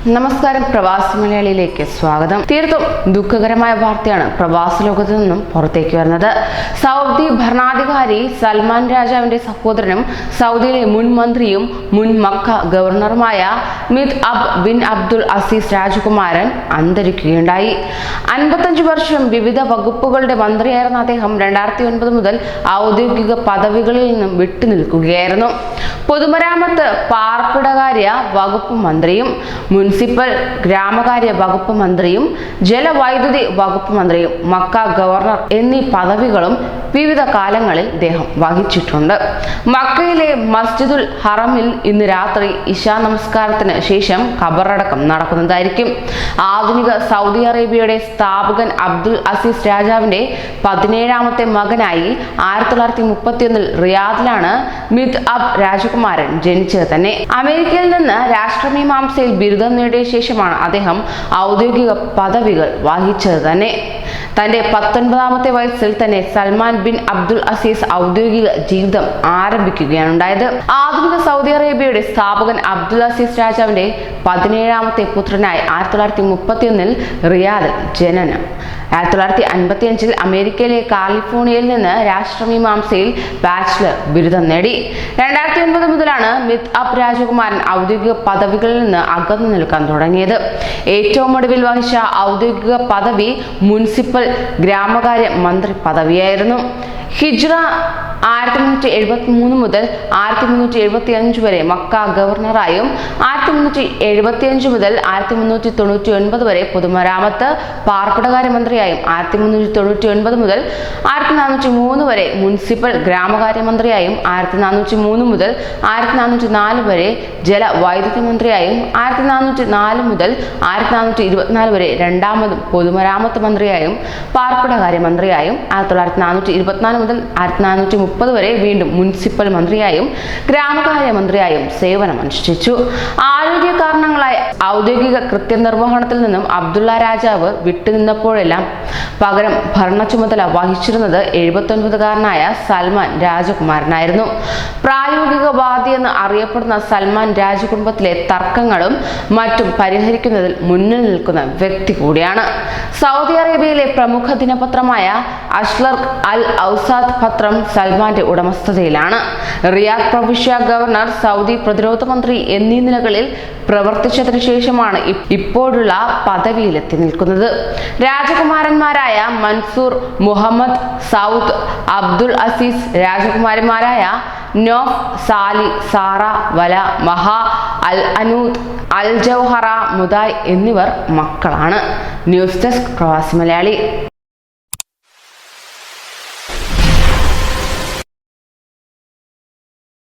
നമസ്കാരം, പ്രവാസി മലയാളിയിലേക്ക് സ്വാഗതം. തീർത്തും ദുഃഖകരമായ വാർത്തയാണ് പ്രവാസ ലോകത്തു നിന്നും പുറത്തേക്ക് വരുന്നത്. സൗദി ഭരണാധികാരി സൽമാൻ രാജാവിന്റെ സഹോദരനും സൗദിയിലെ മുൻ മന്ത്രിയും മുൻ മക്ക ഗവർണറുമായ മിത് അബ് ബിൻ അബ്ദുൽ അസീസ് രാജകുമാരൻ അന്തരിക്കുകയുണ്ടായി. 55 വർഷം വിവിധ വകുപ്പുകളുടെ മന്ത്രിയായിരുന്ന അദ്ദേഹം 2009 മുതൽ ഔദ്യോഗിക പദവികളിൽ നിന്നും വിട്ടുനിൽക്കുകയായിരുന്നു. പൊതുമരാമത്ത് പാർപ്പിടകാര്യ വകുപ്പ് മന്ത്രിയും മുനിസിപ്പൽ ഗ്രാമകാര്യ വകുപ്പ് മന്ത്രിയും ജലവൈദ്യുതി വകുപ്പ് മന്ത്രിയും മക്ക ഗവർണർ എന്നീ പദവികളും വിവിധ കാലങ്ങളിൽ ഇദ്ദേഹം വഹിച്ചിട്ടുണ്ട്. മക്കയിലെ മസ്ജിദുൽ ഹറമിൽ ഇന്ന് രാത്രി ഇശാ നമസ്കാരത്തിന് ശേഷം ഖബറടക്കം നടക്കുന്നതായിരിക്കും. ആധുനിക സൗദി അറേബ്യയുടെ സ്ഥാപകൻ അബ്ദുൽ അസീസ് രാജാവിന്റെ 17ാമത്തെ മകനായി 1931 റിയാദിലാണ് മിത് അബ് രാജകുമാരൻ ജനിച്ചത് തന്നെ. അമേരിക്കയിൽ നിന്ന് രാഷ്ട്രമീമാംസയിൽ ബിരുദം നേടിയ ശേഷമാണ് അദ്ദേഹം ഔദ്യോഗിക പദവികൾ വഹിച്ചത് തന്നെ. തന്റെ 19ാമത്തെ വയസ്സിൽ തന്നെ സൽമാൻ ബിൻ അബ്ദുൽ അസീസ് ഔദ്യോഗിക ജീവിതം ആരംഭിക്കുകയാണ് ഉണ്ടായത്. ആധുനിക സൗദി അറേബ്യയുടെ സ്ഥാപകൻ അബ്ദുൽ അസീസ് രാജാവിന്റെ 17ാമത്തെ പുത്രനായി 1931 റിയാദിൽ ജനനം. 1955 അമേരിക്കയിലെ കാലിഫോർണിയയിൽ നിന്ന് രാഷ്ട്രമീമാംസയിൽ ബാച്ചിലർ ബിരുദം നേടി. 2009 മുതലാണ് മിത് അബ് രാജകുമാരൻ ഔദ്യോഗിക പദവികളിൽ നിന്ന് അകന്നു നിൽക്കാൻ തുടങ്ങിയത്. ഏറ്റവും ഒടുവിൽ വഹിച്ച ഔദ്യോഗിക പദവി മുനിസിപ്പൽ ഗ്രാമകാര്യ മന്ത്രി പദവിയായിരുന്നു. ഹിജ്റ 1373 മുതൽ 1375 വരെ മക്ക ഗവർണറായും 1375 മുതൽ 1399 വരെ പൊതുമരാമത്ത് പാർപ്പിടകാര്യ മന്ത്രിയായും 1399 മുതൽ 1403 വരെ മുനിസിപ്പൽ ഗ്രാമകാര്യ മന്ത്രിയായും 1403 മുതൽ 1404 വരെ ജലവൈദ്യുതി മന്ത്രിയായും 1404 മുതൽ 1424 വരെ രണ്ടാമതും പൊതുമരാമത്ത് മന്ത്രിയായും പാർപ്പിടകാര്യ മന്ത്രിയായും 1424 മുതൽ 1430 വരെ വീണ്ടും മുനിസിപ്പൽ മന്ത്രിയായും ഗ്രാമകാര്യ മന്ത്രിയായും സേവനമനുഷ്ഠിച്ചു. ആരോഗ്യ കാരണങ്ങളായ ഔദ്യോഗിക കൃത്യനിർവഹണത്തിൽ നിന്നും അബ്ദുള്ള രാജാവ് വിട്ടുനിന്നപ്പോഴെല്ലാം പകരം ഭരണ ചുമതല വഹിച്ചിരുന്നത് 79കാരനായ സൽമാൻ രാജകുമാരനായിരുന്നു. പ്രായോഗികവാദി എന്ന് അറിയപ്പെടുന്ന സൽമാൻ രാജകുടുംബത്തിലെ തർക്കങ്ങളും മറ്റും പരിഹരിക്കുന്നതിൽ മുന്നിൽ നിൽക്കുന്ന വ്യക്തി കൂടിയാണ്. സൗദി അറേബ്യയിലെ പ്രമുഖ ദിനപത്രമായ അഷ്റഖ് അൽ ഔസാദ് പത്രം സൽമാന്റെ ഉടമസ്ഥതയിലാണ്. റിയാദ് പ്രവിശ്യ ഗവർണർ, സൗദി പ്രതിരോധ മന്ത്രി എന്നീ നിലകളിൽ പ്രവർത്തിച്ചതിനു ശേഷമാണ് ഇപ്പോഴുള്ള പദവിയിലെത്തി നിൽക്കുന്നത്. രാജകുമാരന്മാരായ Mansour, Mohammed Saud, Abdul Aziz, രാജകുമാരിമാരായ നോഫ്, സാലി, സാറ, വല, മഹ, അൽ അനൂദ്, അൽ ജൗഹറ, മുദായ് എന്നിവർ മക്കളാണ്. ന്യൂസ് ഡെസ്ക് പ്രവാസി മലയാളി.